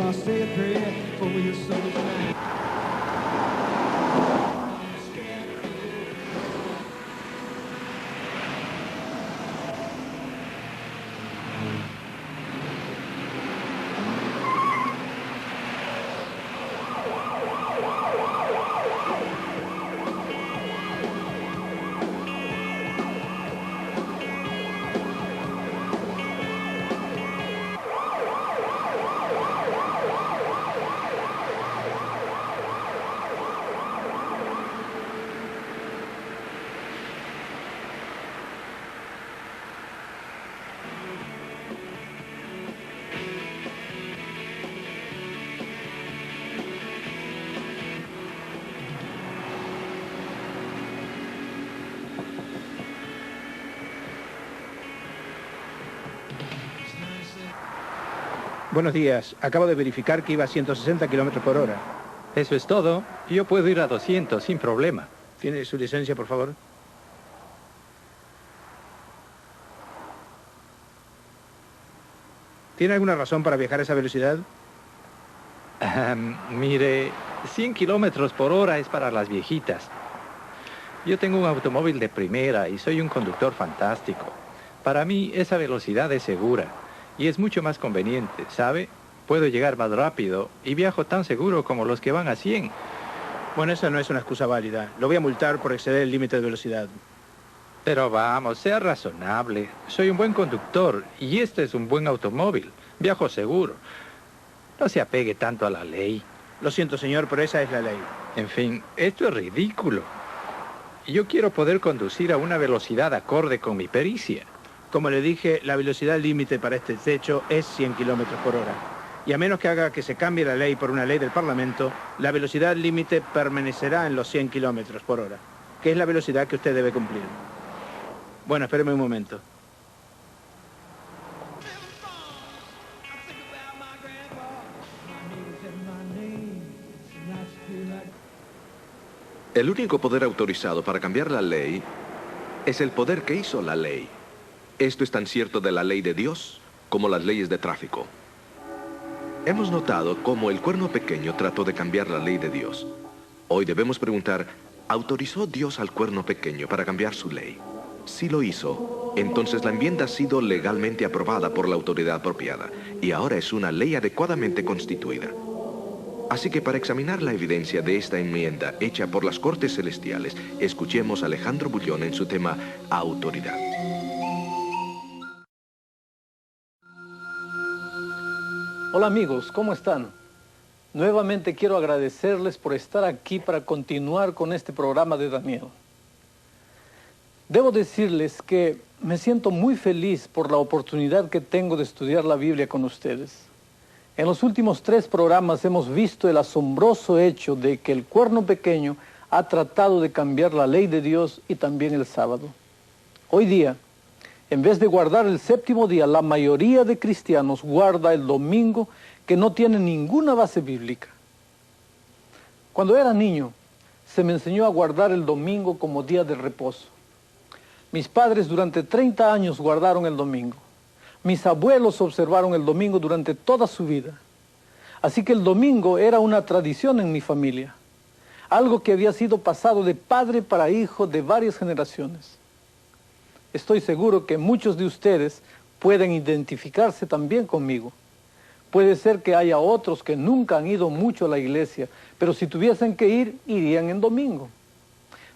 I'll say a prayer for your soul tonight. Buenos días. Acabo de verificar que iba a 160 kilómetros por hora. Eso es todo. Yo puedo ir a 200 sin problema. ¿Tiene su licencia, por favor? ¿Tiene alguna razón para viajar a esa velocidad? Mire, 100 kilómetros por hora es para las viejitas. Yo tengo un automóvil de primera y soy un conductor fantástico. Para mí, esa velocidad es segura. Y es mucho más conveniente, ¿sabe? Puedo llegar más rápido y viajo tan seguro como los que van a 100. Bueno, esa no es una excusa válida. Lo voy a multar por exceder el límite de velocidad. Pero vamos, sea razonable. Soy un buen conductor y este es un buen automóvil. Viajo seguro. No se apegue tanto a la ley. Lo siento, señor, pero esa es la ley. En fin, esto es ridículo. Yo quiero poder conducir a una velocidad acorde con mi pericia. Como le dije, la velocidad límite para este techo es 100 kilómetros por hora. Y a menos que haga que se cambie la ley por una ley del Parlamento, la velocidad límite permanecerá en los 100 kilómetros por hora, que es la velocidad que usted debe cumplir. Bueno, espéreme un momento. El único poder autorizado para cambiar la ley es el poder que hizo la ley. Esto es tan cierto de la ley de Dios como las leyes de tráfico. Hemos notado cómo el cuerno pequeño trató de cambiar la ley de Dios. Hoy debemos preguntar, ¿autorizó Dios al cuerno pequeño para cambiar su ley? Si lo hizo, entonces la enmienda ha sido legalmente aprobada por la autoridad apropiada y ahora es una ley adecuadamente constituida. Así que para examinar la evidencia de esta enmienda hecha por las Cortes Celestiales, escuchemos a Alejandro Bullón en su tema Autoridad. Hola amigos, ¿cómo están? Nuevamente quiero agradecerles por estar aquí para continuar con este programa de Daniel. Debo decirles que me siento muy feliz por la oportunidad que tengo de estudiar la Biblia con ustedes. En los últimos 3 programas hemos visto el asombroso hecho de que el cuerno pequeño ha tratado de cambiar la ley de Dios y también el sábado. Hoy día, en vez de guardar el 7º día, la mayoría de cristianos guarda el domingo, que no tiene ninguna base bíblica. Cuando era niño, se me enseñó a guardar el domingo como día de reposo. Mis padres durante 30 años guardaron el domingo. Mis abuelos observaron el domingo durante toda su vida. Así que el domingo era una tradición en mi familia, algo que había sido pasado de padre para hijo de varias generaciones. Estoy seguro que muchos de ustedes pueden identificarse también conmigo. Puede ser que haya otros que nunca han ido mucho a la iglesia, pero si tuviesen que ir, irían en domingo.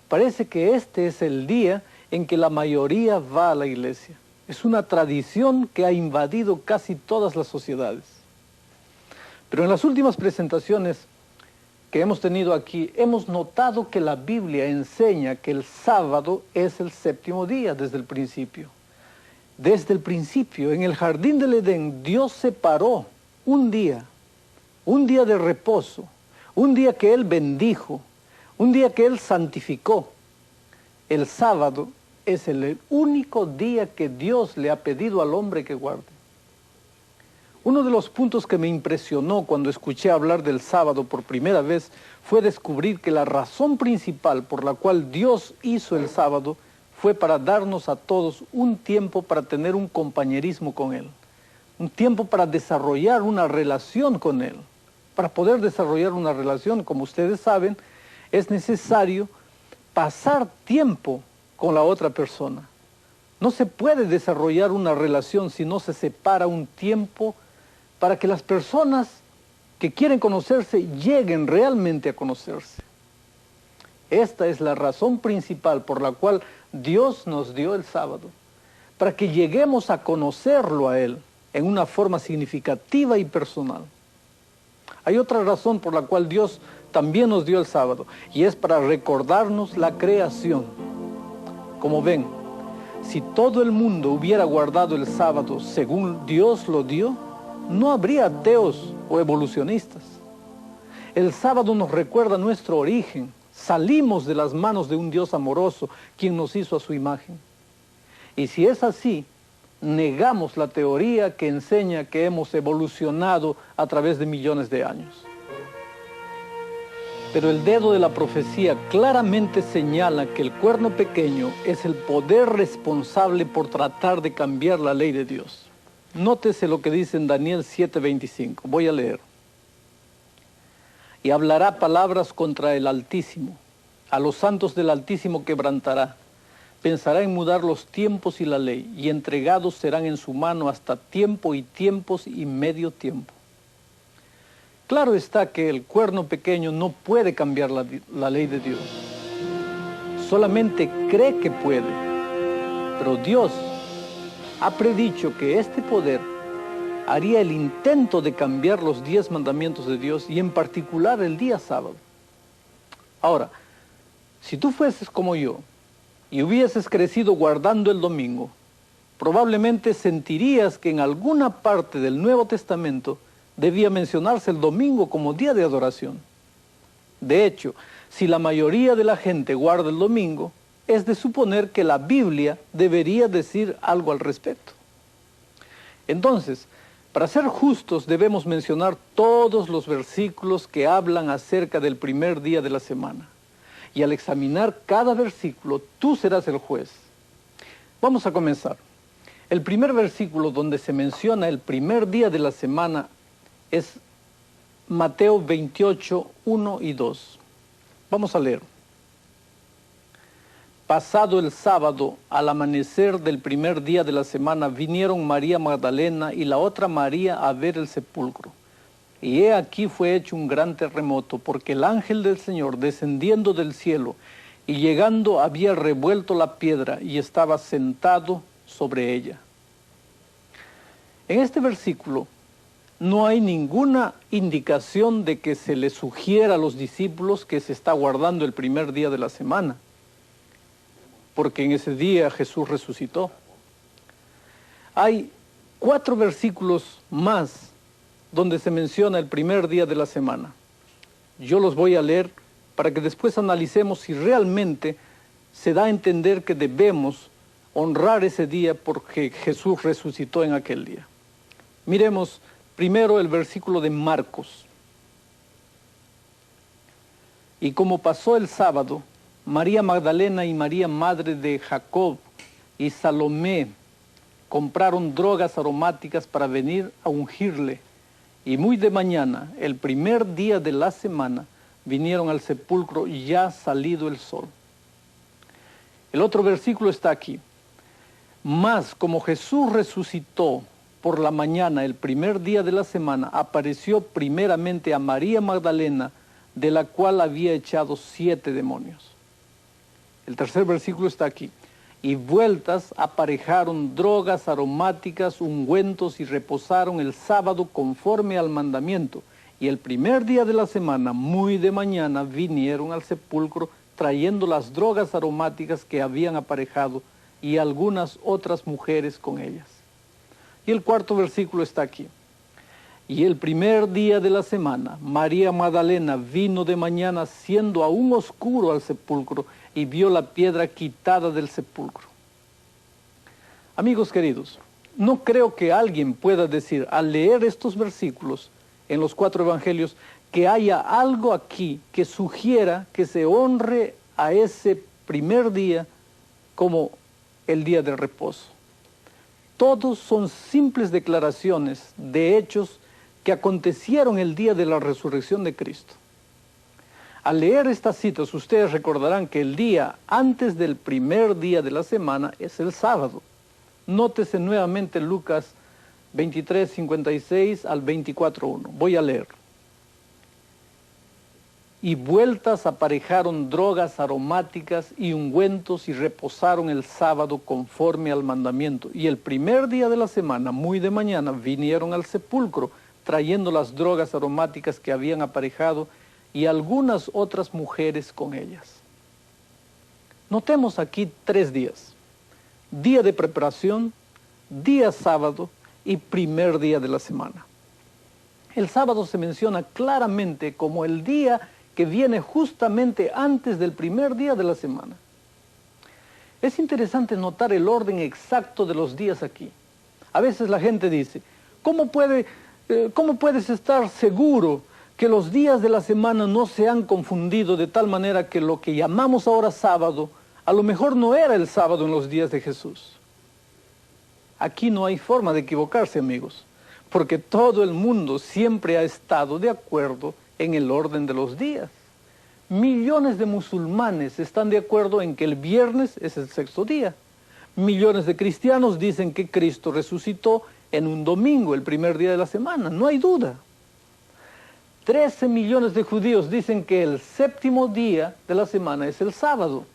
Parece que este es el día en que la mayoría va a la iglesia. Es una tradición que ha invadido casi todas las sociedades. Pero en las últimas presentaciones que hemos tenido aquí, hemos notado que la Biblia enseña que el sábado es el 7º día desde el principio. Desde el principio, en el jardín del Edén, Dios separó un día de reposo, un día que Él bendijo, un día que Él santificó. El sábado es el único día que Dios le ha pedido al hombre que guarde. Uno de los puntos que me impresionó cuando escuché hablar del sábado por primera vez fue descubrir que la razón principal por la cual Dios hizo el sábado fue para darnos a todos un tiempo para tener un compañerismo con Él, un tiempo para desarrollar una relación con Él. Para poder desarrollar una relación, como ustedes saben, es necesario pasar tiempo con la otra persona. No se puede desarrollar una relación si no se separa un tiempo para que las personas que quieren conocerse lleguen realmente a conocerse. Esta es la razón principal por la cual Dios nos dio el sábado, para que lleguemos a conocerlo a Él en una forma significativa y personal. Hay otra razón por la cual Dios también nos dio el sábado, y es para recordarnos la creación. Como ven, si todo el mundo hubiera guardado el sábado según Dios lo dio, no habría ateos o evolucionistas. El sábado nos recuerda nuestro origen. Salimos de las manos de un Dios amoroso, quien nos hizo a su imagen. Y si es así, negamos la teoría que enseña que hemos evolucionado a través de millones de años. Pero el dedo de la profecía claramente señala que el cuerno pequeño es el poder responsable por tratar de cambiar la ley de Dios. Nótese lo que dice en Daniel 7:25. Voy a leer. Y hablará palabras contra el Altísimo. A los santos del Altísimo quebrantará. Pensará en mudar los tiempos y la ley, y entregados serán en su mano hasta tiempo y tiempos y medio tiempo. Claro está que el cuerno pequeño no puede cambiar la ley de Dios. Solamente cree que puede. Pero Dios ha predicho que este poder haría el intento de cambiar los 10 mandamientos de Dios y en particular el día sábado. Ahora, si tú fueses como yo y hubieses crecido guardando el domingo, probablemente sentirías que en alguna parte del Nuevo Testamento debía mencionarse el domingo como día de adoración. De hecho, si la mayoría de la gente guarda el domingo, es de suponer que la Biblia debería decir algo al respecto. Entonces, para ser justos debemos mencionar todos los versículos que hablan acerca del primer día de la semana. Y al examinar cada versículo, tú serás el juez. Vamos a comenzar. El primer versículo donde se menciona el primer día de la semana es Mateo 28, 1 y 2. Vamos a leer. Pasado el sábado, al amanecer del primer día de la semana, vinieron María Magdalena y la otra María a ver el sepulcro. Y he aquí fue hecho un gran terremoto, porque el ángel del Señor, descendiendo del cielo y llegando, había revuelto la piedra y estaba sentado sobre ella. En este versículo no hay ninguna indicación de que se le sugiera a los discípulos que se está guardando el primer día de la semana, porque en ese día Jesús resucitó. Hay 4 versículos más donde se menciona el primer día de la semana. Yo los voy a leer para que después analicemos si realmente se da a entender que debemos honrar ese día porque Jesús resucitó en aquel día. Miremos primero el versículo de Marcos. Y como pasó el sábado, María Magdalena y María, madre de Jacob, y Salomé compraron drogas aromáticas para venir a ungirle. Y muy de mañana, el primer día de la semana, vinieron al sepulcro ya salido el sol. El otro versículo está aquí. Mas como Jesús resucitó por la mañana, el primer día de la semana, apareció primeramente a María Magdalena, de la cual había echado 7 demonios. El tercer versículo está aquí. Y vueltas aparejaron drogas aromáticas, ungüentos, y reposaron el sábado conforme al mandamiento. Y el primer día de la semana, muy de mañana, vinieron al sepulcro trayendo las drogas aromáticas que habían aparejado y algunas otras mujeres con ellas. Y el cuarto versículo está aquí. Y el primer día de la semana, María Magdalena vino de mañana siendo aún oscuro al sepulcro y vio la piedra quitada del sepulcro. Amigos queridos, no creo que alguien pueda decir al leer estos versículos en los 4 evangelios que haya algo aquí que sugiera que se honre a ese primer día como el día de reposo. Todos son simples declaraciones de hechos que acontecieron el día de la resurrección de Cristo. Al leer estas citas, ustedes recordarán que el día antes del primer día de la semana es el sábado. Nótese nuevamente Lucas 23, 56 al 24:1. Voy a leer. Y vueltas aparejaron drogas aromáticas y ungüentos y reposaron el sábado conforme al mandamiento. Y el primer día de la semana, muy de mañana, vinieron al sepulcro trayendo las drogas aromáticas que habían aparejado y algunas otras mujeres con ellas. Notemos aquí 3 días. Día de preparación, día sábado y primer día de la semana. El sábado se menciona claramente como el día que viene justamente antes del primer día de la semana. Es interesante notar el orden exacto de los días aquí. A veces la gente dice, ¿cómo puedes estar seguro que los días de la semana no se han confundido de tal manera que lo que llamamos ahora sábado, a lo mejor no era el sábado en los días de Jesús? Aquí no hay forma de equivocarse, amigos, porque todo el mundo siempre ha estado de acuerdo en el orden de los días. Millones de musulmanes están de acuerdo en que el viernes es el 6º día. Millones de cristianos dicen que Cristo resucitó en un domingo, el primer día de la semana, no hay duda. 13 millones de judíos dicen que el 7º día de la semana es el sábado.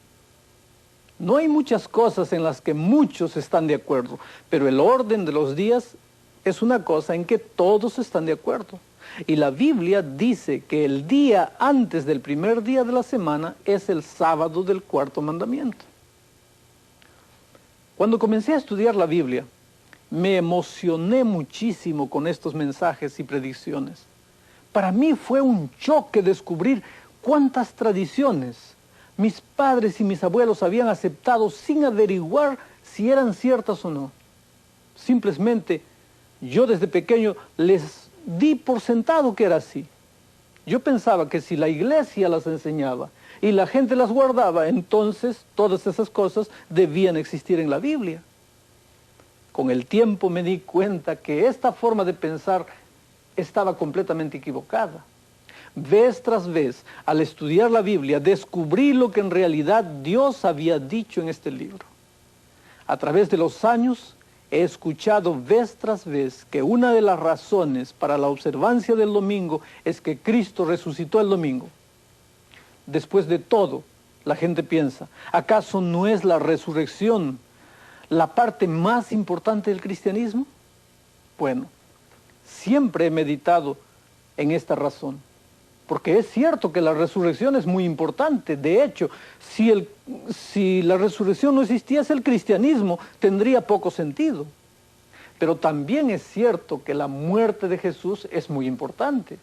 No hay muchas cosas en las que muchos están de acuerdo, pero el orden de los días es una cosa en que todos están de acuerdo. Y la Biblia dice que el día antes del primer día de la semana es el sábado del 4º mandamiento. Cuando comencé a estudiar la Biblia, me emocioné muchísimo con estos mensajes y predicciones. Para mí fue un choque descubrir cuántas tradiciones mis padres y mis abuelos habían aceptado sin averiguar si eran ciertas o no. Simplemente, yo desde pequeño les di por sentado que era así. Yo pensaba que si la iglesia las enseñaba y la gente las guardaba, entonces todas esas cosas debían existir en la Biblia. Con el tiempo me di cuenta que esta forma de pensar estaba completamente equivocada. Vez tras vez, al estudiar la Biblia, descubrí lo que en realidad Dios había dicho en este libro. A través de los años, he escuchado vez tras vez que una de las razones para la observancia del domingo es que Cristo resucitó el domingo. Después de todo, la gente piensa, ¿acaso no es la resurrección la parte más importante del cristianismo? Bueno, siempre he meditado en esta razón, porque es cierto que la resurrección es muy importante. De hecho, si la resurrección no existiese, el cristianismo tendría poco sentido. Pero también es cierto que la muerte de Jesús es muy importante.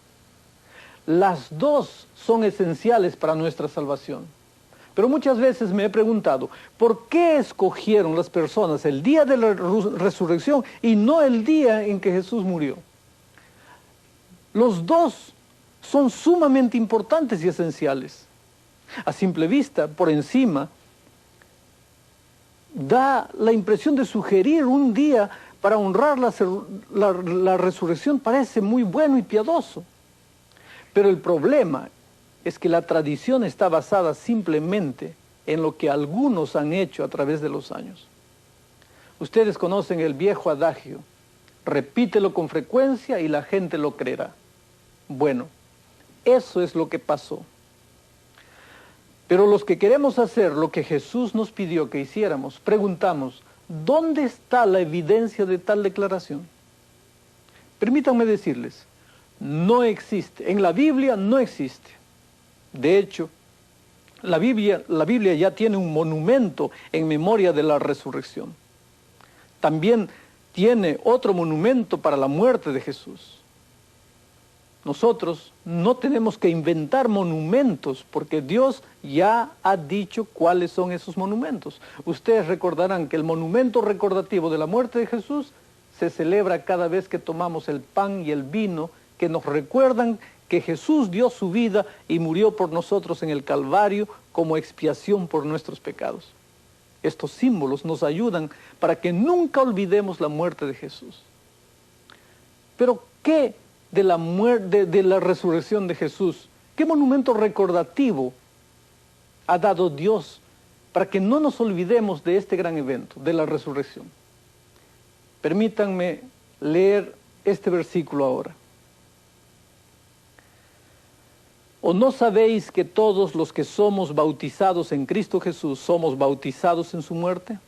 Las dos son esenciales para nuestra salvación. Pero muchas veces me he preguntado, ¿por qué escogieron las personas el día de la resurrección y no el día en que Jesús murió? Los dos son sumamente importantes y esenciales. A simple vista, por encima, da la impresión de sugerir un día para honrar la resurrección. Parece muy bueno y piadoso. Pero el problema es que la tradición está basada simplemente en lo que algunos han hecho a través de los años. Ustedes conocen el viejo adagio, repítelo con frecuencia y la gente lo creerá. Bueno, eso es lo que pasó. Pero los que queremos hacer lo que Jesús nos pidió que hiciéramos, preguntamos, ¿dónde está la evidencia de tal declaración? Permítanme decirles, no existe. En la Biblia no existe. De hecho, la Biblia ya tiene un monumento en memoria de la resurrección. También tiene otro monumento para la muerte de Jesús. Nosotros no tenemos que inventar monumentos porque Dios ya ha dicho cuáles son esos monumentos. Ustedes recordarán que el monumento recordativo de la muerte de Jesús se celebra cada vez que tomamos el pan y el vino que nos recuerdan que Jesús dio su vida y murió por nosotros en el Calvario como expiación por nuestros pecados. Estos símbolos nos ayudan para que nunca olvidemos la muerte de Jesús. Pero ¿qué de la resurrección de Jesús? ¿Qué monumento recordativo ha dado Dios para que no nos olvidemos de este gran evento, de la resurrección? Permítanme leer este versículo ahora. ¿O no sabéis que todos los que somos bautizados en Cristo Jesús somos bautizados en su muerte?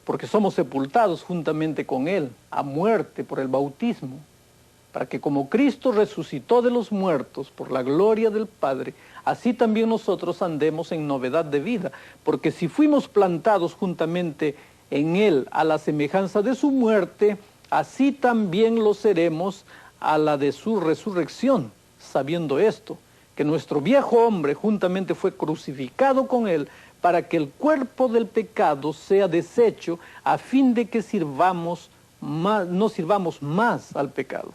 Porque somos sepultados juntamente con Él a muerte por el bautismo, para que como Cristo resucitó de los muertos por la gloria del Padre, así también nosotros andemos en novedad de vida. Porque si fuimos plantados juntamente en Él a la semejanza de su muerte, así también lo seremos a la de su resurrección, sabiendo esto, que nuestro viejo hombre juntamente fue crucificado con Él, para que el cuerpo del pecado sea deshecho, a fin de que no sirvamos más al pecado.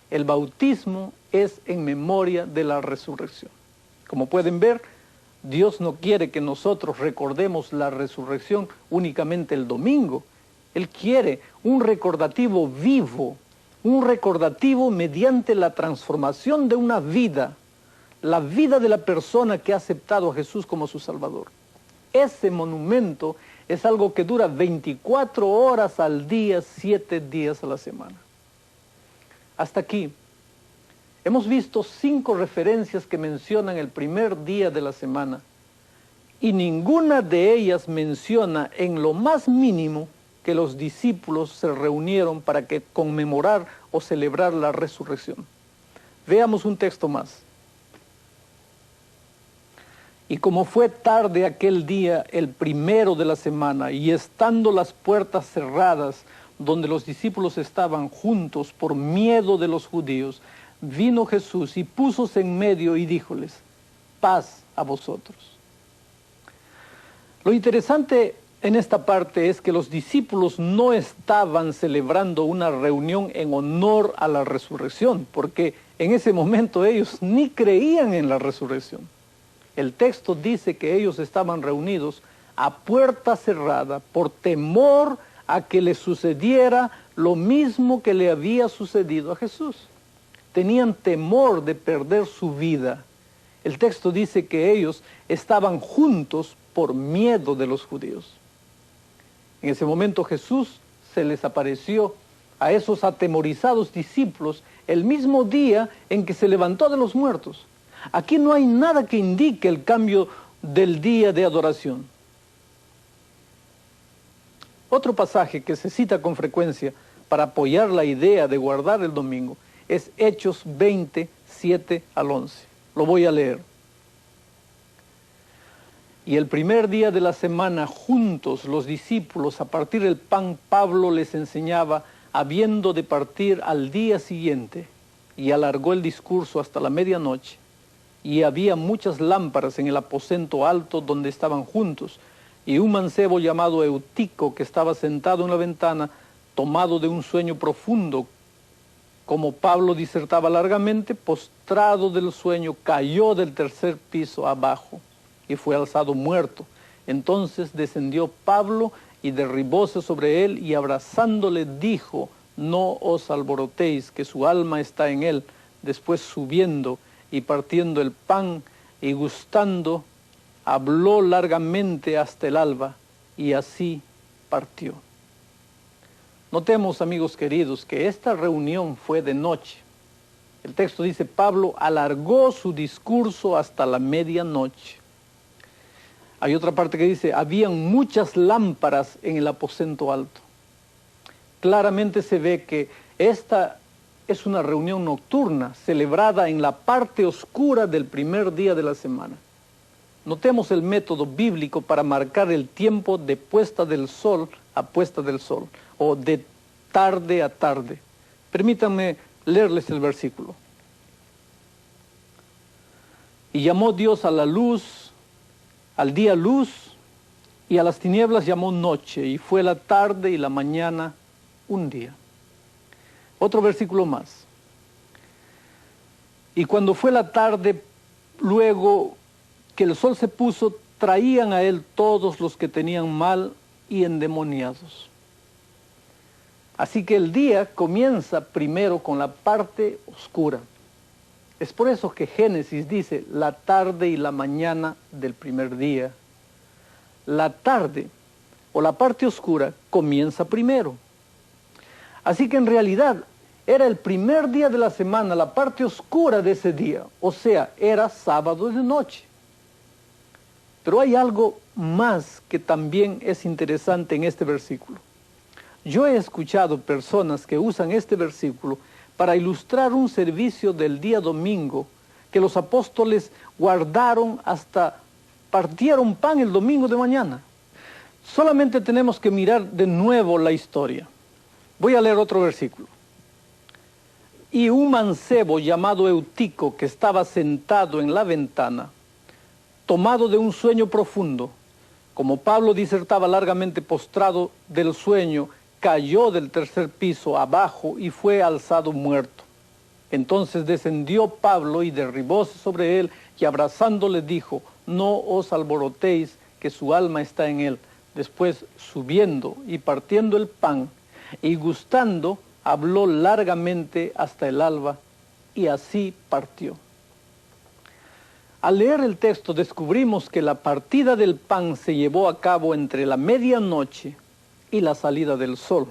El bautismo es en memoria de la resurrección. Como pueden ver, Dios no quiere que nosotros recordemos la resurrección únicamente el domingo. Él quiere un recordativo vivo, un recordativo mediante la transformación de una vida, la vida de la persona que ha aceptado a Jesús como su Salvador. Ese monumento es algo que dura 24 horas al día, 7 días a la semana. Hasta aquí, hemos visto 5 referencias que mencionan el primer día de la semana, y ninguna de ellas menciona en lo más mínimo que los discípulos se reunieron para conmemorar o celebrar la resurrección. Veamos un texto más. Y como fue tarde aquel día, el primero de la semana, y estando las puertas cerradas, donde los discípulos estaban juntos por miedo de los judíos, vino Jesús y púsose en medio y díjoles: paz a vosotros. Lo interesante en esta parte es que los discípulos no estaban celebrando una reunión en honor a la resurrección, porque en ese momento ellos ni creían en la resurrección. El texto dice que ellos estaban reunidos a puerta cerrada por temor a que le sucediera lo mismo que le había sucedido a Jesús. Tenían temor de perder su vida. El texto dice que ellos estaban juntos por miedo de los judíos. En ese momento Jesús se les apareció a esos atemorizados discípulos el mismo día en que se levantó de los muertos. Aquí no hay nada que indique el cambio del día de adoración. Otro pasaje que se cita con frecuencia para apoyar la idea de guardar el domingo es Hechos 20, 7 al 11. Lo voy a leer. Y el primer día de la semana, juntos los discípulos, a partir del pan, Pablo les enseñaba, habiendo de partir al día siguiente, y alargó el discurso hasta la medianoche. Y había muchas lámparas en el aposento alto donde estaban juntos, y un mancebo llamado Eutico, que estaba sentado en la ventana, tomado de un sueño profundo. Como Pablo disertaba largamente, postrado del sueño, cayó del 3er piso abajo, y fue alzado muerto. Entonces descendió Pablo, y derribóse sobre él, y abrazándole dijo: no os alborotéis, que su alma está en él. Después subiendo, y partiendo el pan y gustando, habló largamente hasta el alba, y así partió. Notemos, amigos queridos, que esta reunión fue de noche. El texto dice: Pablo alargó su discurso hasta la medianoche. Hay otra parte que dice: habían muchas lámparas en el aposento alto. Claramente se ve que esta es una reunión nocturna, celebrada en la parte oscura del primer día de la semana. Notemos el método bíblico para marcar el tiempo de puesta del sol a puesta del sol, o de tarde a tarde. Permítanme leerles el versículo. Y llamó Dios a la luz, al día luz, y a las tinieblas llamó noche, y fue la tarde y la mañana un día. Otro versículo más. Y cuando fue la tarde, luego que el sol se puso, traían a él todos los que tenían mal y endemoniados. Así que el día comienza primero con la parte oscura. Es por eso que Génesis dice la tarde y la mañana del primer día. La tarde o la parte oscura comienza primero. Así que en realidad era el primer día de la semana, la parte oscura de ese día, o sea, era sábado de noche. Pero hay algo más que también es interesante en este versículo. Yo he escuchado personas que usan este versículo para ilustrar un servicio del día domingo que los apóstoles guardaron hasta partieron pan el domingo de mañana. Solamente tenemos que mirar de nuevo la historia. Voy a leer otro versículo. Y un mancebo llamado Eutico, que estaba sentado en la ventana, tomado de un sueño profundo, como Pablo disertaba largamente postrado del sueño, cayó del tercer piso abajo y fue alzado muerto. Entonces descendió Pablo y derribóse sobre él y abrazándole dijo, no os alborotéis, que su alma está en él. Después subiendo y partiendo el pan y gustando, habló largamente hasta el alba y así partió. Al leer el texto descubrimos que la partida del pan se llevó a cabo entre la medianoche y la salida del sol.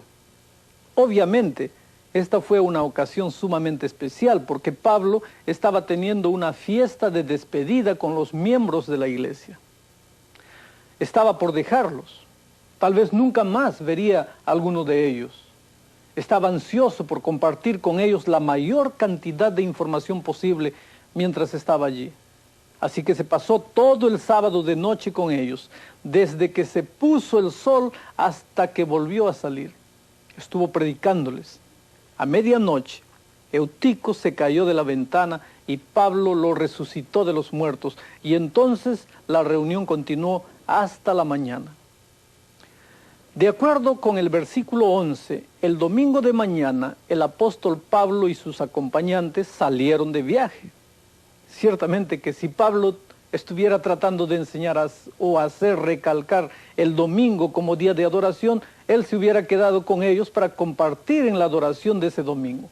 Obviamente, esta fue una ocasión sumamente especial porque Pablo estaba teniendo una fiesta de despedida con los miembros de la iglesia. Estaba por dejarlos. Tal vez nunca más vería a alguno de ellos. Estaba ansioso por compartir con ellos la mayor cantidad de información posible mientras estaba allí. Así que se pasó todo el sábado de noche con ellos, desde que se puso el sol hasta que volvió a salir. Estuvo predicándoles. A medianoche, Eutico se cayó de la ventana y Pablo lo resucitó de los muertos. Y entonces la reunión continuó hasta la mañana. De acuerdo con el versículo 11, el domingo de mañana el apóstol Pablo y sus acompañantes salieron de viaje. Ciertamente que si Pablo estuviera tratando de enseñar o hacer recalcar el domingo como día de adoración, él se hubiera quedado con ellos para compartir en la adoración de ese domingo.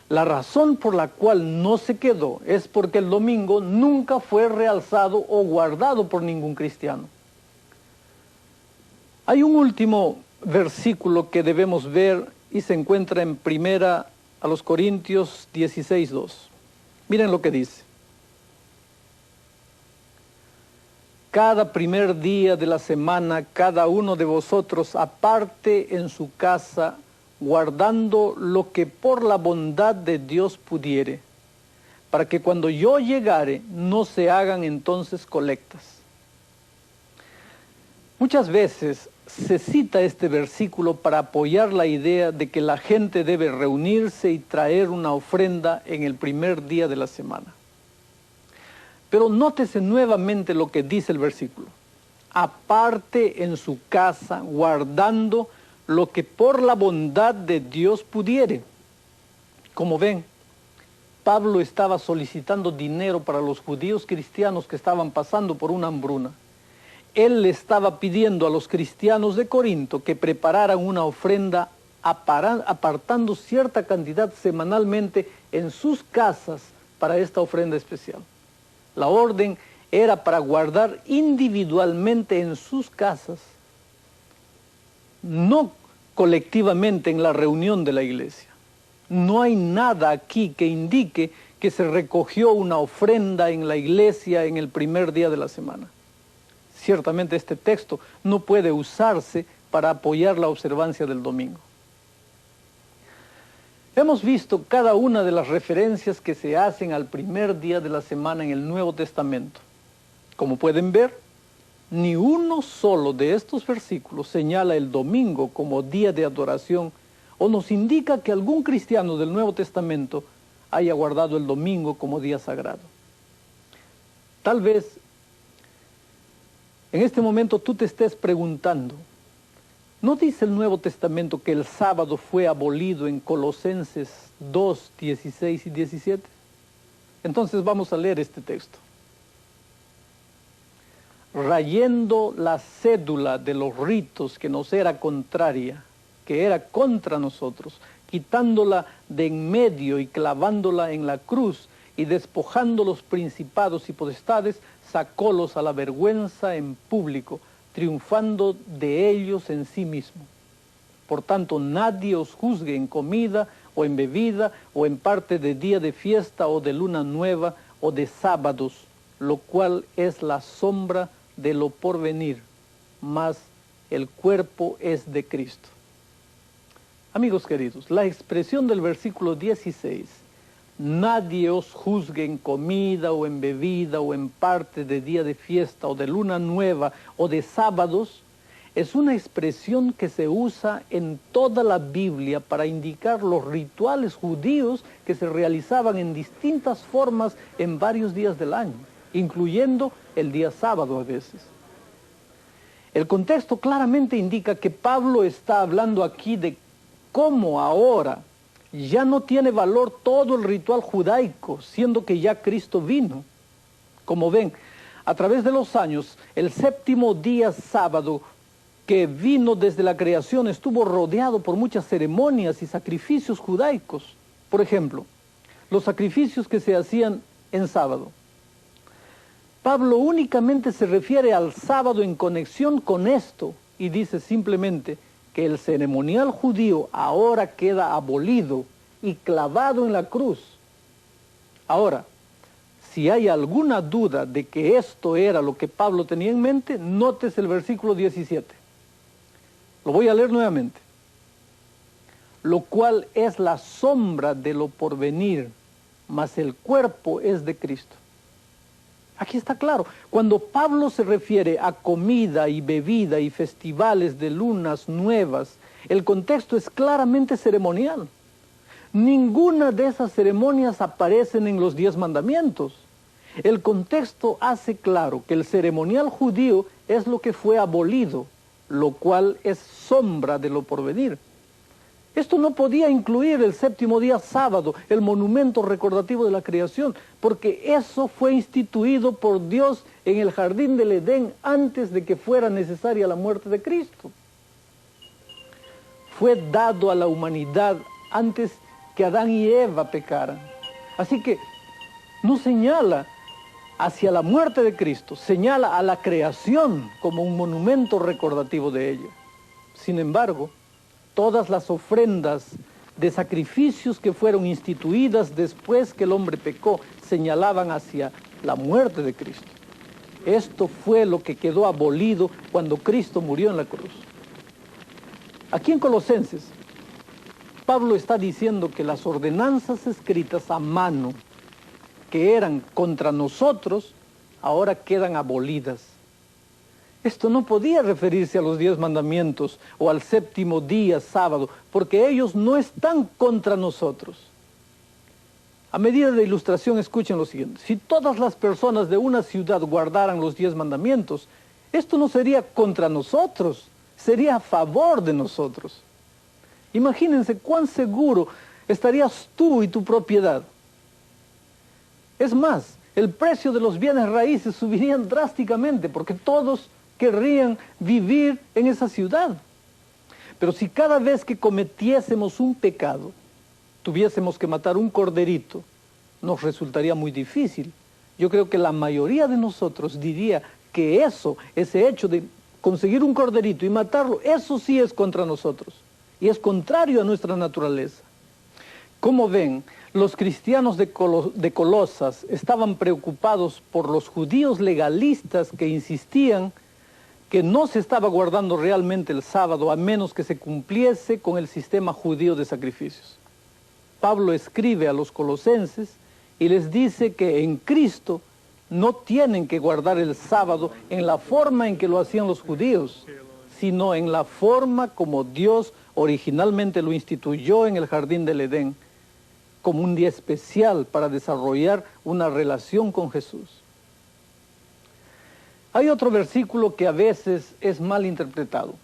La razón por la cual no se quedó es porque el domingo nunca fue realzado o guardado por ningún cristiano. Hay un último versículo que debemos ver y se encuentra en 1 Corintios 16:2. Miren lo que dice. Cada primer día de la semana, cada uno de vosotros aparte en su casa, guardando lo que por la bondad de Dios pudiere, para que cuando yo llegare no se hagan entonces colectas. Muchas veces se cita este versículo para apoyar la idea de que la gente debe reunirse y traer una ofrenda en el primer día de la semana. Pero nótese nuevamente lo que dice el versículo. Aparte en su casa, guardando lo que por la bondad de Dios pudiere. Como ven, Pablo estaba solicitando dinero para los judíos cristianos que estaban pasando por una hambruna. Él le estaba pidiendo a los cristianos de Corinto que prepararan una ofrenda apartando cierta cantidad semanalmente en sus casas para esta ofrenda especial. La orden era para guardar individualmente en sus casas, no colectivamente en la reunión de la iglesia. No hay nada aquí que indique que se recogió una ofrenda en la iglesia en el primer día de la semana. Ciertamente este texto no puede usarse para apoyar la observancia del domingo. Hemos visto cada una de las referencias que se hacen al primer día de la semana en el Nuevo Testamento. Como pueden ver, ni uno solo de estos versículos señala el domingo como día de adoración o nos indica que algún cristiano del Nuevo Testamento haya guardado el domingo como día sagrado. Tal vez en este momento tú te estés preguntando, ¿no dice el Nuevo Testamento que el sábado fue abolido en Colosenses 2, 16 y 17? Entonces vamos a leer este texto. rayendo la cédula de los ritos que nos era contraria, que era contra nosotros, quitándola de en medio y clavándola en la cruz, y despojando los principados y potestades, sacólos a la vergüenza en público, triunfando de ellos en sí mismo. Por tanto, nadie os juzgue en comida o en bebida, o en parte de día de fiesta o de luna nueva o de sábados, lo cual es la sombra de lo porvenir, mas el cuerpo es de Cristo. Amigos queridos, la expresión del versículo 16, nadie os juzgue en comida o en bebida o en parte de día de fiesta o de luna nueva o de sábados, es una expresión que se usa en toda la Biblia para indicar los rituales judíos que se realizaban en distintas formas en varios días del año, incluyendo el día sábado a veces. El contexto claramente indica que Pablo está hablando aquí de cómo ahora ya no tiene valor todo el ritual judaico, siendo que ya Cristo vino. Como ven, a través de los años, el séptimo día sábado que vino desde la creación estuvo rodeado por muchas ceremonias y sacrificios judaicos. Por ejemplo, los sacrificios que se hacían en sábado. Pablo únicamente se refiere al sábado en conexión con esto y dice simplemente que el ceremonial judío ahora queda abolido y clavado en la cruz. Ahora, si hay alguna duda de que esto era lo que Pablo tenía en mente, notes el versículo 17. Lo voy a leer nuevamente. Lo cual es la sombra de lo porvenir, mas el cuerpo es de Cristo. Aquí está claro. Cuando Pablo se refiere a comida y bebida y festivales de lunas nuevas, el contexto es claramente ceremonial. Ninguna de esas ceremonias aparecen en los 10 mandamientos. El contexto hace claro que el ceremonial judío es lo que fue abolido, lo cual es sombra de lo porvenir. Esto no podía incluir el séptimo día sábado, el monumento recordativo de la creación, porque eso fue instituido por Dios en el jardín del Edén antes de que fuera necesaria la muerte de Cristo. Fue dado a la humanidad antes que Adán y Eva pecaran. Así que no señala hacia la muerte de Cristo, señala a la creación como un monumento recordativo de ella. Sin embargo, todas las ofrendas de sacrificios que fueron instituidas después que el hombre pecó señalaban hacia la muerte de Cristo. Esto fue lo que quedó abolido cuando Cristo murió en la cruz. Aquí en Colosenses, Pablo está diciendo que las ordenanzas escritas a mano, que eran contra nosotros, ahora quedan abolidas. Esto no podía referirse a los 10 mandamientos o al séptimo día sábado, porque ellos no están contra nosotros. A medida de ilustración, escuchen lo siguiente. Si todas las personas de una ciudad guardaran los 10 mandamientos, esto no sería contra nosotros, sería a favor de nosotros. Imagínense cuán seguro estarías tú y tu propiedad. Es más, el precio de los bienes raíces subirían drásticamente porque todos querrían vivir en esa ciudad. Pero si cada vez que cometiésemos un pecado, tuviésemos que matar un corderito, nos resultaría muy difícil. Yo creo que la mayoría de nosotros diría que ese hecho de conseguir un corderito y matarlo, eso sí es contra nosotros. Y es contrario a nuestra naturaleza. Como ven, los cristianos de Colosas estaban preocupados por los judíos legalistas que insistían que no se estaba guardando realmente el sábado a menos que se cumpliese con el sistema judío de sacrificios. Pablo escribe a los colosenses y les dice que en Cristo no tienen que guardar el sábado en la forma en que lo hacían los judíos, sino en la forma como Dios originalmente lo instituyó en el jardín del Edén, como un día especial para desarrollar una relación con Jesús. Hay otro versículo que a veces es mal interpretado.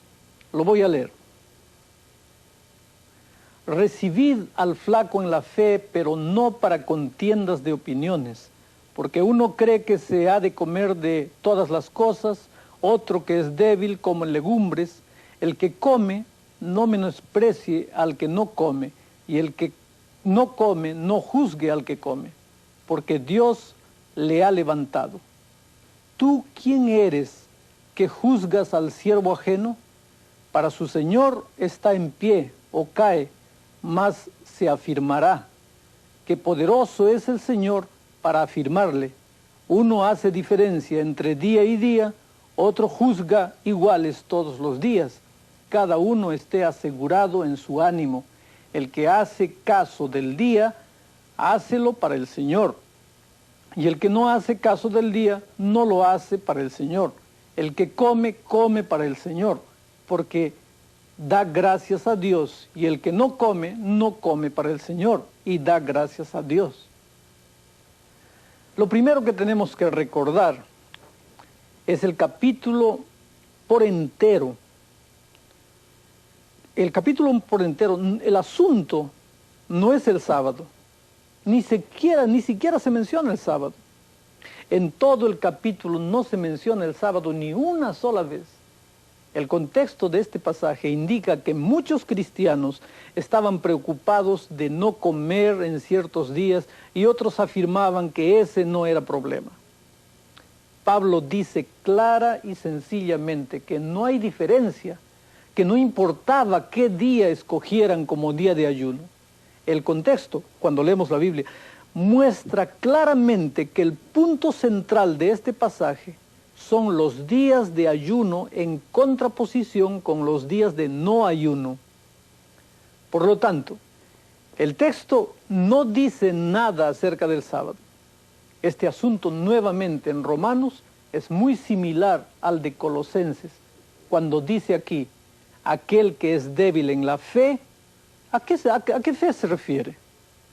Lo voy a leer. Recibid al flaco en la fe, pero no para contiendas de opiniones, porque uno cree que se ha de comer de todas las cosas, otro que es débil como en legumbres. El que come no menosprecie al que no come, y el que no come no juzgue al que come, porque Dios le ha levantado. ¿Tú quién eres que juzgas al siervo ajeno? Para su Señor está en pie o cae, mas se afirmará. Que poderoso es el Señor para afirmarle. Uno hace diferencia entre día y día, otro juzga iguales todos los días. Cada uno esté asegurado en su ánimo. El que hace caso del día, hácelo para el Señor. Y el que no hace caso del día, no lo hace para el Señor. El que come, come para el Señor, porque da gracias a Dios. Y el que no come, no come para el Señor, y da gracias a Dios. Lo primero que tenemos que recordar es el capítulo por entero. El capítulo por entero, el asunto no es el sábado. Ni siquiera se menciona el sábado. En todo el capítulo no se menciona el sábado ni una sola vez. El contexto de este pasaje indica que muchos cristianos estaban preocupados de no comer en ciertos días y otros afirmaban que ese no era problema. Pablo dice clara y sencillamente que no hay diferencia, que no importaba qué día escogieran como día de ayuno. El contexto, cuando leemos la Biblia, muestra claramente que el punto central de este pasaje son los días de ayuno en contraposición con los días de no ayuno. Por lo tanto, el texto no dice nada acerca del sábado. Este asunto nuevamente en Romanos es muy similar al de Colosenses, cuando dice aquí, aquel que es débil en la fe. ¿A qué fe se refiere?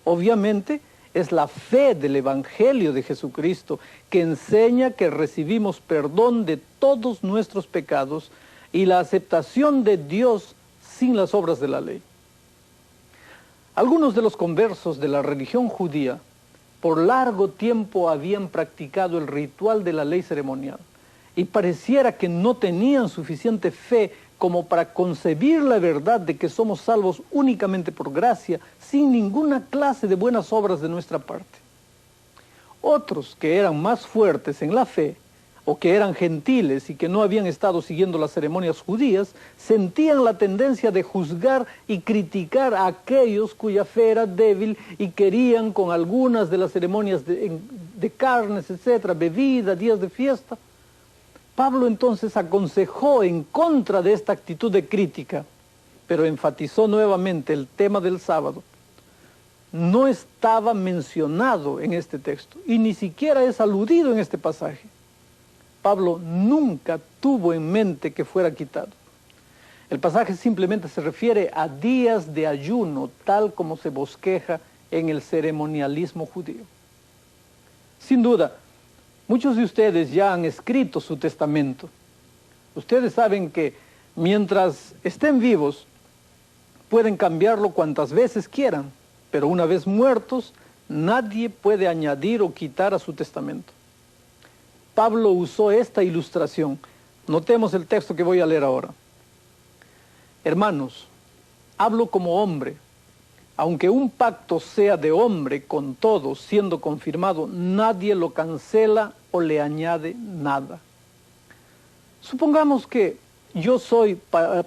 Obviamente es la fe del Evangelio de Jesucristo, que enseña que recibimos perdón de todos nuestros pecados y la aceptación de Dios sin las obras de la ley. Algunos de los conversos de la religión judía por largo tiempo habían practicado el ritual de la ley ceremonial y pareciera que no tenían suficiente fe como para concebir la verdad de que somos salvos únicamente por gracia, sin ninguna clase de buenas obras de nuestra parte. Otros que eran más fuertes en la fe, o que eran gentiles y que no habían estado siguiendo las ceremonias judías, sentían la tendencia de juzgar y criticar a aquellos cuya fe era débil y querían con algunas de las ceremonias de carnes, etcétera, bebida, días de fiesta. Pablo entonces aconsejó en contra de esta actitud de crítica, pero enfatizó nuevamente el tema del sábado. No estaba mencionado en este texto y ni siquiera es aludido en este pasaje. Pablo nunca tuvo en mente que fuera quitado. El pasaje simplemente se refiere a días de ayuno, tal como se bosqueja en el ceremonialismo judío. Sin duda, muchos de ustedes ya han escrito su testamento. Ustedes saben que mientras estén vivos, pueden cambiarlo cuantas veces quieran, pero una vez muertos, nadie puede añadir o quitar a su testamento. Pablo usó esta ilustración. Notemos el texto que voy a leer ahora. Hermanos, hablo como hombre. Aunque un pacto sea de hombre con todos siendo confirmado, nadie lo cancela o le añade nada. Supongamos que yo soy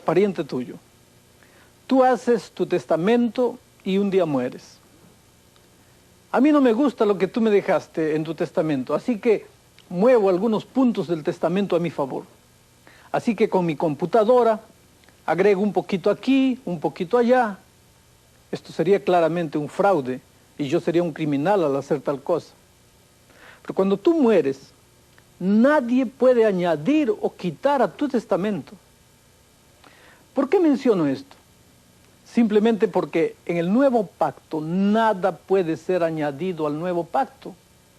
pariente tuyo. Tú haces tu testamento y un día mueres. A mí no me gusta lo que tú me dejaste en tu testamento, así que muevo algunos puntos del testamento a mi favor. Así que con mi computadora agrego un poquito aquí, un poquito allá. Esto sería claramente un fraude y yo sería un criminal al hacer tal cosa. Pero cuando tú mueres, nadie puede añadir o quitar a tu testamento. ¿Por qué menciono esto? Simplemente porque en el nuevo pacto nada puede ser añadido al nuevo pacto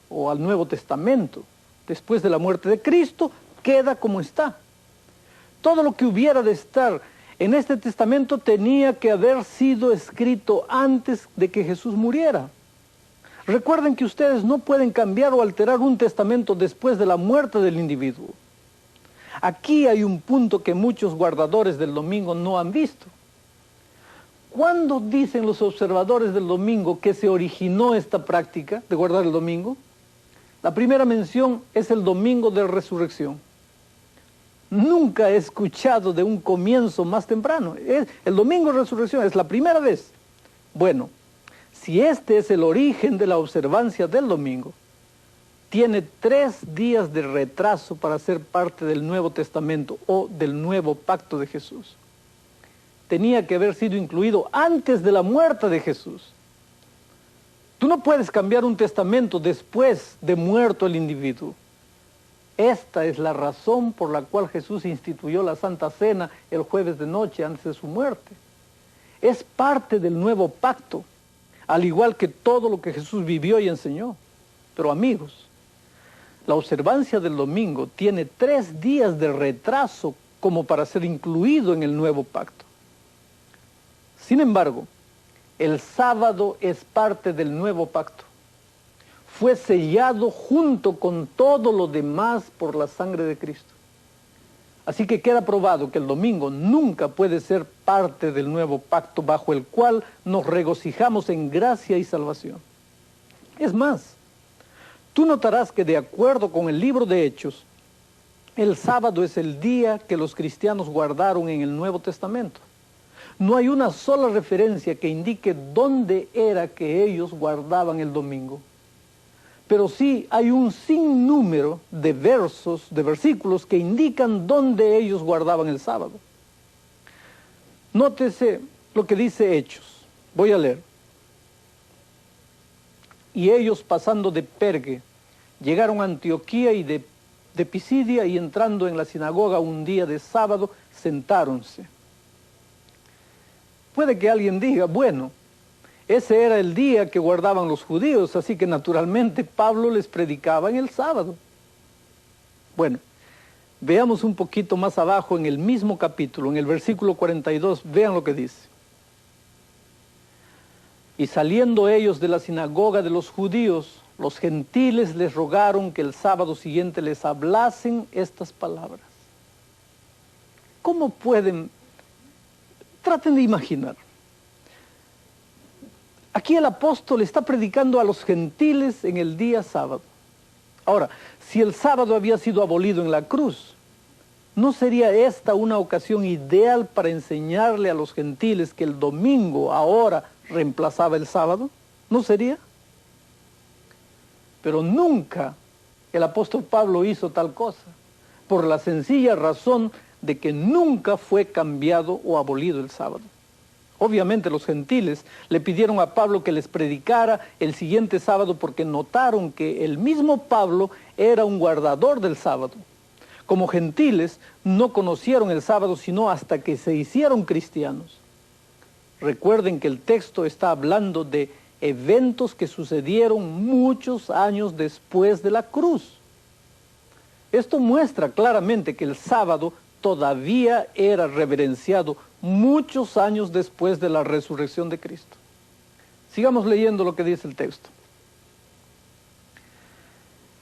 o al Nuevo Testamento. Después de la muerte de Cristo, queda como está. Todo lo que hubiera de estar en este testamento tenía que haber sido escrito antes de que Jesús muriera. Recuerden que ustedes no pueden cambiar o alterar un testamento después de la muerte del individuo. Aquí hay un punto que muchos guardadores del domingo no han visto. ¿Cuándo dicen los observadores del domingo que se originó esta práctica de guardar el domingo? La primera mención es el domingo de resurrección. Nunca he escuchado de un comienzo más temprano. El domingo de resurrección es la primera vez. Bueno, si este es el origen de la observancia del domingo, tiene 3 días de retraso para ser parte del Nuevo Testamento o del nuevo pacto de Jesús. Tenía que haber sido incluido antes de la muerte de Jesús. Tú no puedes cambiar un testamento después de muerto el individuo. Esta es la razón por la cual Jesús instituyó la Santa Cena el jueves de noche antes de su muerte. Es parte del nuevo pacto, al igual que todo lo que Jesús vivió y enseñó. Pero amigos, la observancia del domingo tiene 3 días de retraso como para ser incluido en el nuevo pacto. Sin embargo, el sábado es parte del nuevo pacto. Fue sellado junto con todo lo demás por la sangre de Cristo. Así que queda probado que el domingo nunca puede ser parte del nuevo pacto bajo el cual nos regocijamos en gracia y salvación. Es más, tú notarás que de acuerdo con el libro de Hechos, el sábado es el día que los cristianos guardaron en el Nuevo Testamento. No hay una sola referencia que indique dónde era que ellos guardaban el domingo. Pero sí hay un sinnúmero de versículos que indican dónde ellos guardaban el sábado. Nótese lo que dice Hechos. Voy a leer. Y ellos pasando de Pergue, llegaron a Antioquía y de Pisidia, y entrando en la sinagoga un día de sábado, sentáronse. Puede que alguien diga, bueno, ese era el día que guardaban los judíos, así que naturalmente Pablo les predicaba en el sábado. Bueno, veamos un poquito más abajo en el mismo capítulo, en el versículo 42, vean lo que dice. Y saliendo ellos de la sinagoga de los judíos, los gentiles les rogaron que el sábado siguiente les hablasen estas palabras. ¿Cómo pueden? Traten de imaginar. Aquí el apóstol está predicando a los gentiles en el día sábado. Ahora, si el sábado había sido abolido en la cruz, ¿no sería esta una ocasión ideal para enseñarle a los gentiles que el domingo ahora reemplazaba el sábado? ¿No sería? Pero nunca el apóstol Pablo hizo tal cosa, por la sencilla razón de que nunca fue cambiado o abolido el sábado. Obviamente los gentiles le pidieron a Pablo que les predicara el siguiente sábado porque notaron que el mismo Pablo era un guardador del sábado. Como gentiles no conocieron el sábado sino hasta que se hicieron cristianos. Recuerden que el texto está hablando de eventos que sucedieron muchos años después de la cruz. Esto muestra claramente que el sábado todavía era reverenciado muchos años después de la resurrección de Cristo. Sigamos leyendo lo que dice el texto.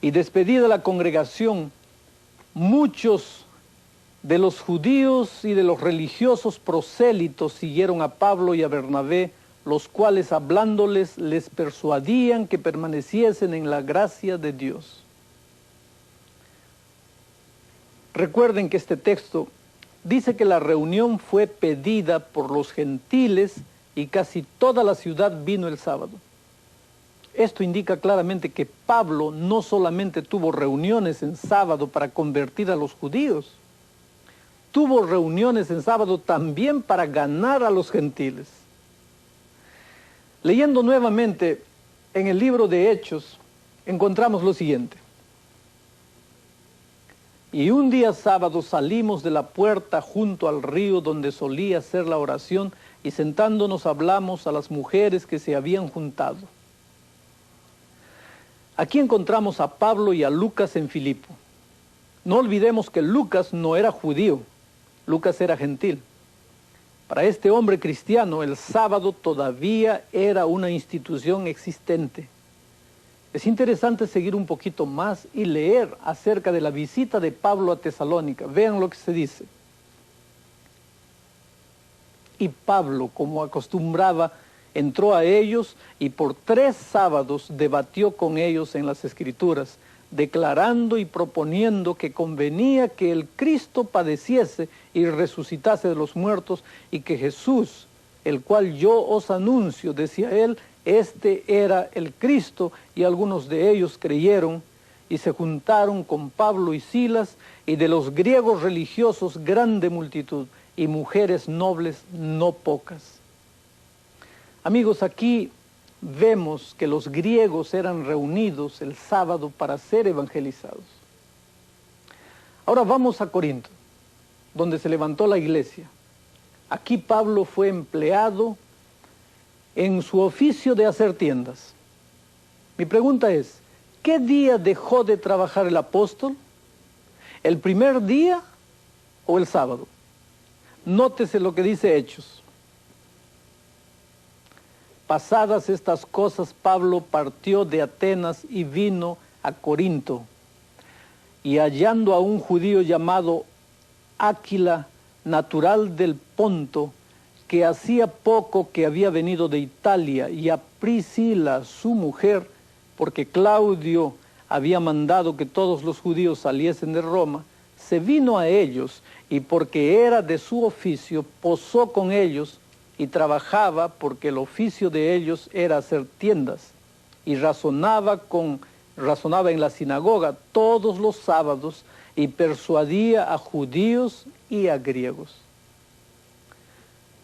Y despedida la congregación, muchos de los judíos y de los religiosos prosélitos siguieron a Pablo y a Bernabé, los cuales hablándoles les persuadían que permaneciesen en la gracia de Dios. Recuerden que este texto dice que la reunión fue pedida por los gentiles y casi toda la ciudad vino el sábado. Esto indica claramente que Pablo no solamente tuvo reuniones en sábado para convertir a los judíos, tuvo reuniones en sábado también para ganar a los gentiles. Leyendo nuevamente en el libro de Hechos, encontramos lo siguiente. Y un día sábado salimos de la puerta junto al río donde solía ser la oración, y sentándonos hablamos a las mujeres que se habían juntado. Aquí encontramos a Pablo y a Lucas en Filipo. No olvidemos que Lucas no era judío, Lucas era gentil. Para este hombre cristiano el sábado todavía era una institución existente. Es interesante seguir un poquito más y leer acerca de la visita de Pablo a Tesalónica. Vean lo que se dice. Y Pablo, como acostumbraba, entró a ellos y por 3 sábados debatió con ellos en las Escrituras, declarando y proponiendo que convenía que el Cristo padeciese y resucitase de los muertos, y que Jesús, el cual yo os anuncio, decía él, este era el Cristo. Y algunos de ellos creyeron y se juntaron con Pablo y Silas, y de los griegos religiosos grande multitud, y mujeres nobles no pocas. Amigos, aquí vemos que los griegos eran reunidos el sábado para ser evangelizados. Ahora vamos a Corinto, donde se levantó la iglesia. Aquí Pablo fue empleado en su oficio de hacer tiendas. Mi pregunta es, ¿qué día dejó de trabajar el apóstol? ¿El primer día o el sábado? Nótese lo que dice Hechos. Pasadas estas cosas, Pablo partió de Atenas y vino a Corinto, y hallando a un judío llamado Áquila, natural del Ponto, que hacía poco que había venido de Italia, y a Priscila, su mujer, porque Claudio había mandado que todos los judíos saliesen de Roma, se vino a ellos, y porque era de su oficio, posó con ellos, y trabajaba, porque el oficio de ellos era hacer tiendas, y razonaba en la sinagoga todos los sábados, y persuadía a judíos y a griegos.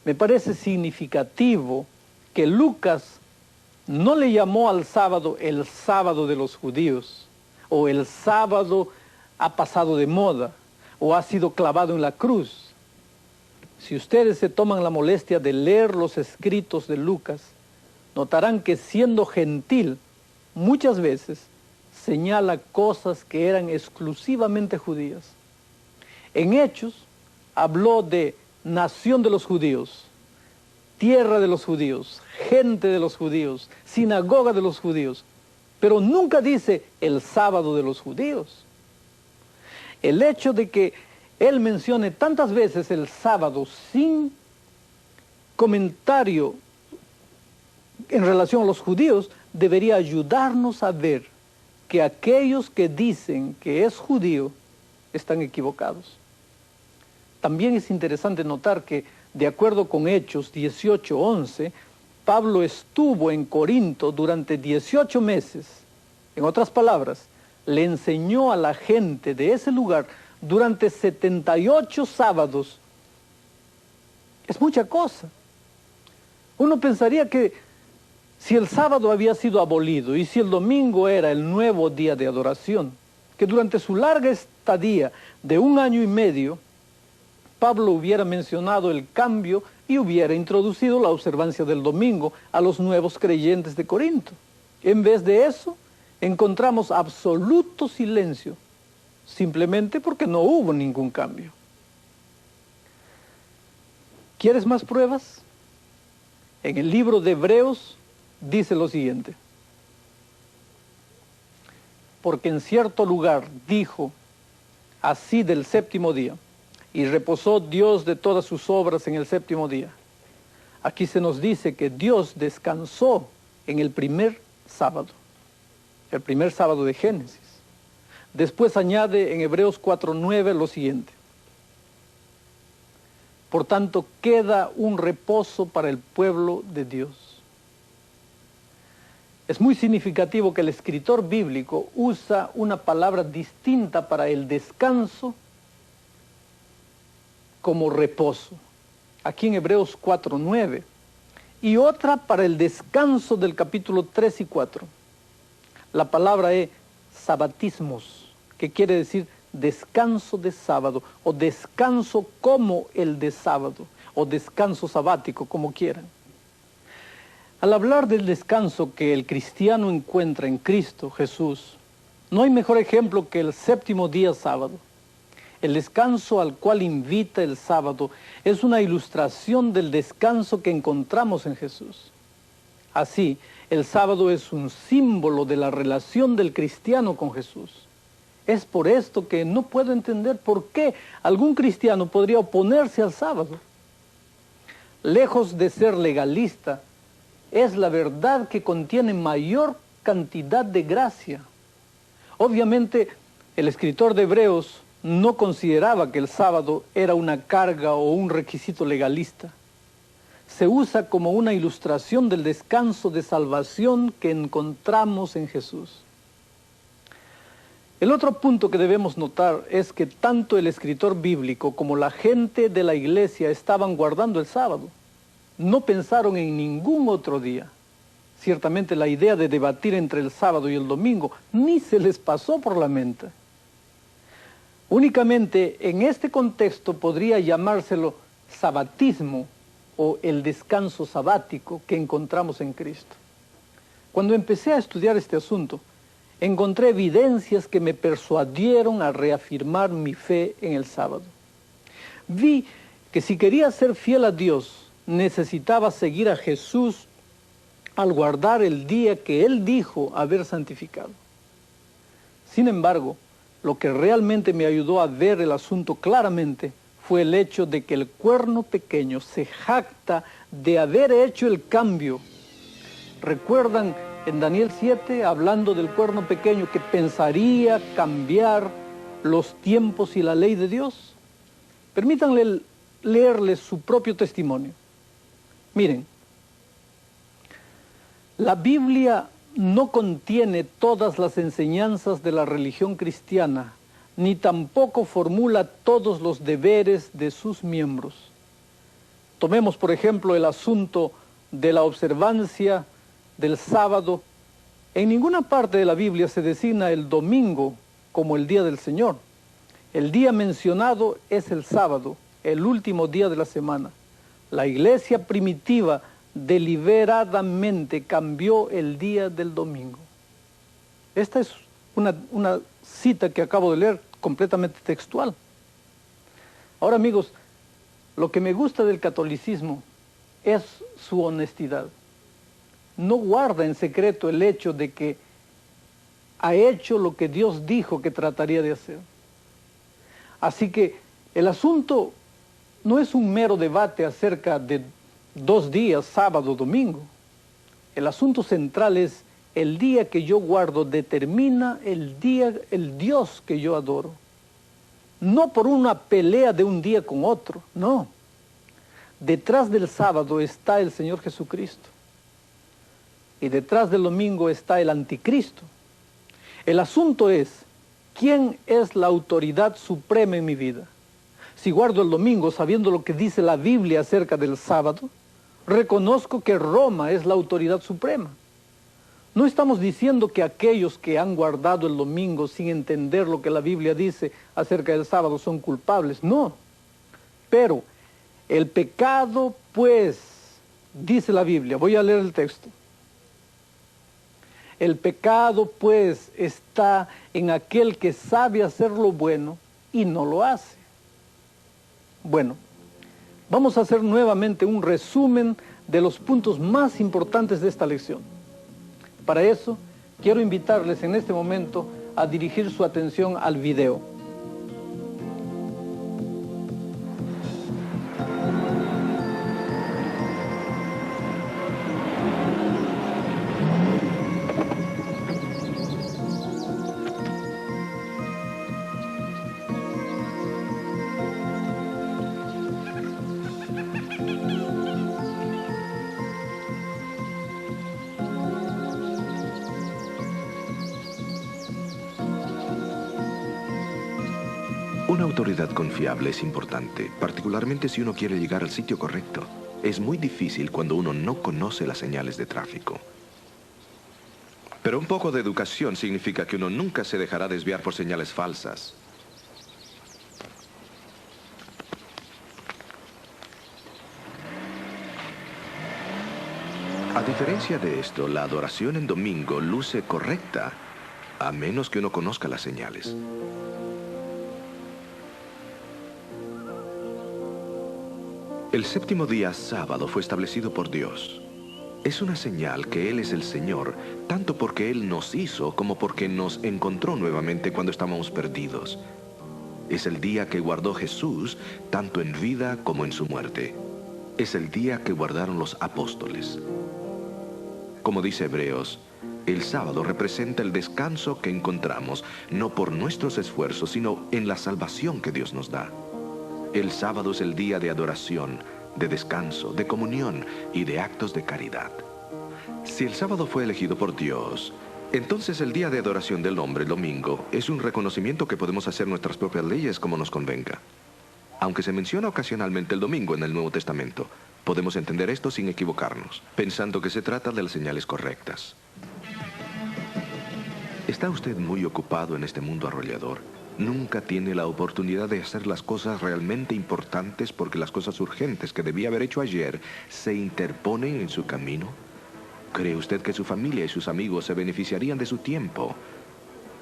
Me parece significativo que Lucas no le llamó al sábado el sábado de los judíos, o el sábado ha pasado de moda, o ha sido clavado en la cruz. Si ustedes se toman la molestia de leer los escritos de Lucas, notarán que siendo gentil, muchas veces señala cosas que eran exclusivamente judías. En Hechos habló de nación de los judíos, tierra de los judíos, gente de los judíos, sinagoga de los judíos, pero nunca dice el sábado de los judíos. El hecho de que él mencione tantas veces el sábado sin comentario en relación a los judíos debería ayudarnos a ver que aquellos que dicen que es judío están equivocados. También es interesante notar que, de acuerdo con Hechos 18:11, Pablo estuvo en Corinto durante 18 meses. En otras palabras, le enseñó a la gente de ese lugar durante 78 sábados. Es mucha cosa. Uno pensaría que si el sábado había sido abolido y si el domingo era el nuevo día de adoración, que durante su larga estadía de 1 año y medio, Pablo hubiera mencionado el cambio y hubiera introducido la observancia del domingo a los nuevos creyentes de Corinto. En vez de eso, encontramos absoluto silencio, simplemente porque no hubo ningún cambio. ¿Quieres más pruebas? En el libro de Hebreos dice lo siguiente: porque en cierto lugar dijo así del séptimo día, y reposó Dios de todas sus obras en el séptimo día. Aquí se nos dice que Dios descansó en el primer sábado de Génesis. Después añade en Hebreos 4:9 lo siguiente: por tanto queda un reposo para el pueblo de Dios. Es muy significativo que el escritor bíblico usa una palabra distinta para el descanso como reposo, aquí en Hebreos 4:9, y otra para el descanso del capítulo 3 y 4. La palabra es sabatismos, que quiere decir descanso de sábado, o descanso como el de sábado, o descanso sabático, como quieran. Al hablar del descanso que el cristiano encuentra en Cristo Jesús, no hay mejor ejemplo que el séptimo día sábado. El descanso al cual invita el sábado es una ilustración del descanso que encontramos en Jesús. Así, El sábado es un símbolo de la relación del cristiano con Jesús. Es por esto que no puedo entender por qué algún cristiano podría oponerse al sábado. Lejos de ser legalista, es la verdad que contiene mayor cantidad de gracia. Obviamente, el escritor de Hebreos no consideraba que el sábado era una carga o un requisito legalista. Se usa como una ilustración del descanso de salvación que encontramos en Jesús. El otro punto que debemos notar es que tanto el escritor bíblico como la gente de la iglesia estaban guardando el sábado. No pensaron en ningún otro día. Ciertamente la idea de debatir entre el sábado y el domingo ni se les pasó por la mente. Únicamente en este contexto podría llamárselo sabatismo o el descanso sabático que encontramos en Cristo. Cuando empecé a estudiar este asunto, encontré evidencias que me persuadieron a reafirmar mi fe en el sábado. Vi que si quería ser fiel a Dios, necesitaba seguir a Jesús al guardar el día que Él dijo haber santificado. Sin embargo, lo que realmente me ayudó a ver el asunto claramente fue el hecho de que el cuerno pequeño se jacta de haber hecho el cambio. ¿Recuerdan en Daniel 7, hablando del cuerno pequeño que pensaría cambiar los tiempos y la ley de Dios? Permítanle leerles su propio testimonio. Miren, la Biblia no contiene todas las enseñanzas de la religión cristiana, ni tampoco formula todos los deberes de sus miembros. Tomemos, por ejemplo, el asunto de la observancia del sábado. En ninguna parte de la Biblia se designa el domingo como el día del Señor. El día mencionado es el sábado, el último día de la semana. La iglesia primitiva deliberadamente cambió el día del domingo. Esta es una cita que acabo de leer, completamente textual. Ahora, amigos, lo que me gusta del catolicismo es su honestidad. No guarda en secreto el hecho de que ha hecho lo que Dios dijo que trataría de hacer. Así que el asunto no es un mero debate acerca de 2 días, sábado, domingo. El asunto central es el día que yo guardo determina el Dios que yo adoro. No por una pelea de un día con otro, no. Detrás del sábado está el Señor Jesucristo. Y detrás del domingo está el anticristo. El asunto es, ¿quién es la autoridad suprema en mi vida? Si guardo el domingo sabiendo lo que dice la Biblia acerca del sábado, reconozco que Roma es la autoridad suprema. No estamos diciendo que aquellos que han guardado el domingo sin entender lo que la Biblia dice acerca del sábado son culpables, no. Pero el pecado, pues, dice la Biblia, voy a leer el texto. El pecado, pues, está en aquel que sabe hacer lo bueno y no lo hace. Bueno, vamos a hacer nuevamente un resumen de los puntos más importantes de esta lección. Para eso, quiero invitarles en este momento a dirigir su atención al video. Una autoridad confiable es importante, particularmente si uno quiere llegar al sitio correcto. Es muy difícil cuando uno no conoce las señales de tráfico. Pero un poco de educación significa que uno nunca se dejará desviar por señales falsas. A diferencia de esto, la adoración en domingo luce correcta, a menos que uno conozca las señales. El séptimo día, sábado, fue establecido por Dios. Es una señal que Él es el Señor, tanto porque Él nos hizo como porque nos encontró nuevamente cuando estábamos perdidos. Es el día que guardó Jesús, tanto en vida como en su muerte. Es el día que guardaron los apóstoles. Como dice Hebreos, el sábado representa el descanso que encontramos, no por nuestros esfuerzos, sino en la salvación que Dios nos da. El sábado es el día de adoración, de descanso, de comunión y de actos de caridad. Si el sábado fue elegido por Dios, entonces el día de adoración del hombre, el domingo, es un reconocimiento que podemos hacer nuestras propias leyes como nos convenga. Aunque se menciona ocasionalmente el domingo en el Nuevo Testamento, podemos entender esto sin equivocarnos, pensando que se trata de las señales correctas. ¿Está usted muy ocupado en este mundo arrollador? ¿Nunca tiene la oportunidad de hacer las cosas realmente importantes porque las cosas urgentes que debía haber hecho ayer se interponen en su camino? ¿Cree usted que su familia y sus amigos se beneficiarían de su tiempo?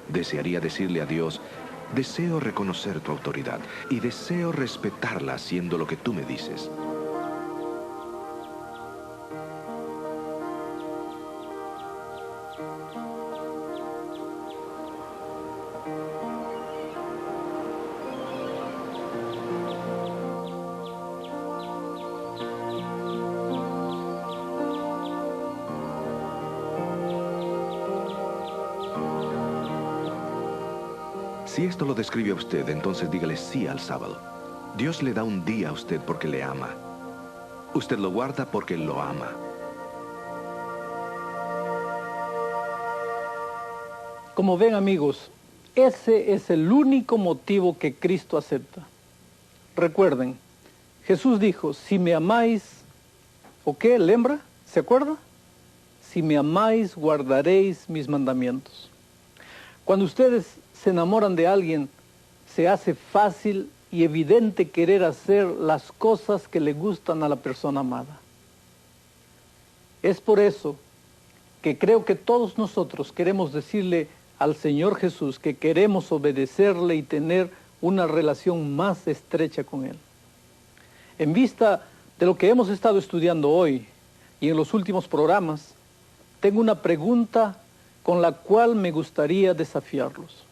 Desearía decirle a Dios: deseo reconocer tu autoridad y deseo respetarla haciendo lo que tú me dices. Si esto lo describe a usted, entonces dígale sí al sábado. Dios le da un día a usted porque le ama. Usted lo guarda porque lo ama. Como ven, amigos, ese es el único motivo que Cristo acepta. Recuerden, Jesús dijo: si me amáis, ¿o qué? ¿Lembra? ¿Se acuerda? Si me amáis, guardaréis mis mandamientos. Cuando ustedes se enamoran de alguien, se hace fácil y evidente querer hacer las cosas que le gustan a la persona amada. Es por eso que creo que todos nosotros queremos decirle al Señor Jesús que queremos obedecerle y tener una relación más estrecha con Él. En vista de lo que hemos estado estudiando hoy y en los últimos programas, tengo una pregunta con la cual me gustaría desafiarlos.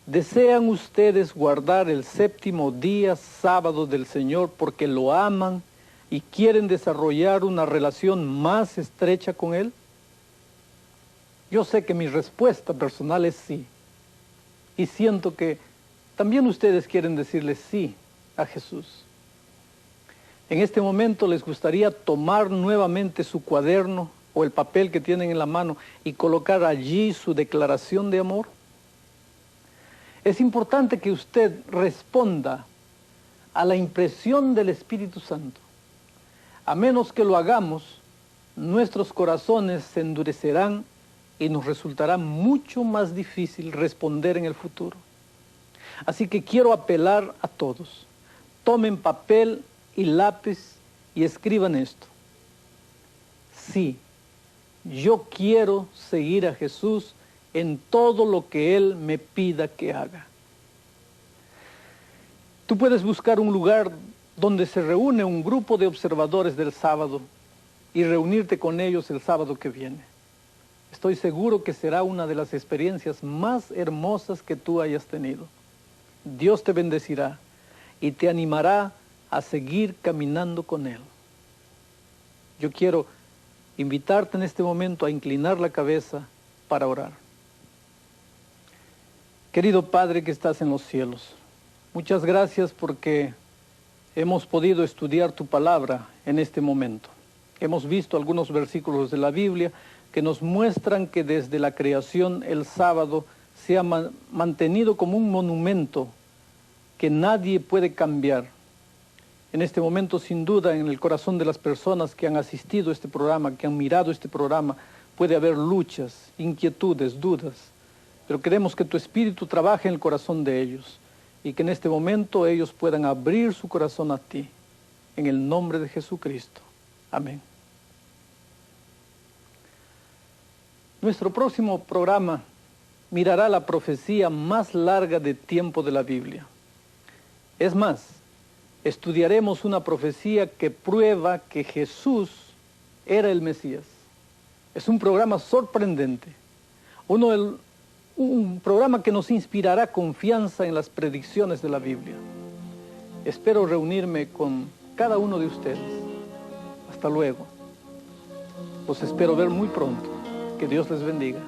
¿Desean ustedes guardar el séptimo día, sábado del Señor, porque lo aman y quieren desarrollar una relación más estrecha con Él? Yo sé que mi respuesta personal es sí. Y siento que también ustedes quieren decirle sí a Jesús. En este momento les gustaría tomar nuevamente su cuaderno o el papel que tienen en la mano y colocar allí su declaración de amor. Es importante que usted responda a la impresión del Espíritu Santo. A menos que lo hagamos, nuestros corazones se endurecerán y nos resultará mucho más difícil responder en el futuro. Así que quiero apelar a todos. Tomen papel y lápiz y escriban esto. Sí, yo quiero seguir a Jesús en todo lo que Él me pida que haga. Tú puedes buscar un lugar donde se reúne un grupo de observadores del sábado y reunirte con ellos el sábado que viene. Estoy seguro que será una de las experiencias más hermosas que tú hayas tenido. Dios te bendecirá y te animará a seguir caminando con Él. Yo quiero invitarte en este momento a inclinar la cabeza para orar. Querido Padre que estás en los cielos, muchas gracias porque hemos podido estudiar tu palabra en este momento. Hemos visto algunos versículos de la Biblia que nos muestran que desde la creación el sábado se ha mantenido como un monumento que nadie puede cambiar. En este momento, sin duda, en el corazón de las personas que han asistido a este programa, que han mirado este programa, puede haber luchas, inquietudes, dudas. Pero queremos que tu Espíritu trabaje en el corazón de ellos y que en este momento ellos puedan abrir su corazón a ti. En el nombre de Jesucristo. Amén. Nuestro próximo programa mirará la profecía más larga de tiempo de la Biblia. Es más, estudiaremos una profecía que prueba que Jesús era el Mesías. Es un programa sorprendente, un programa que nos inspirará confianza en las predicciones de la Biblia. Espero reunirme con cada uno de ustedes. Hasta luego. Los espero ver muy pronto. Que Dios les bendiga.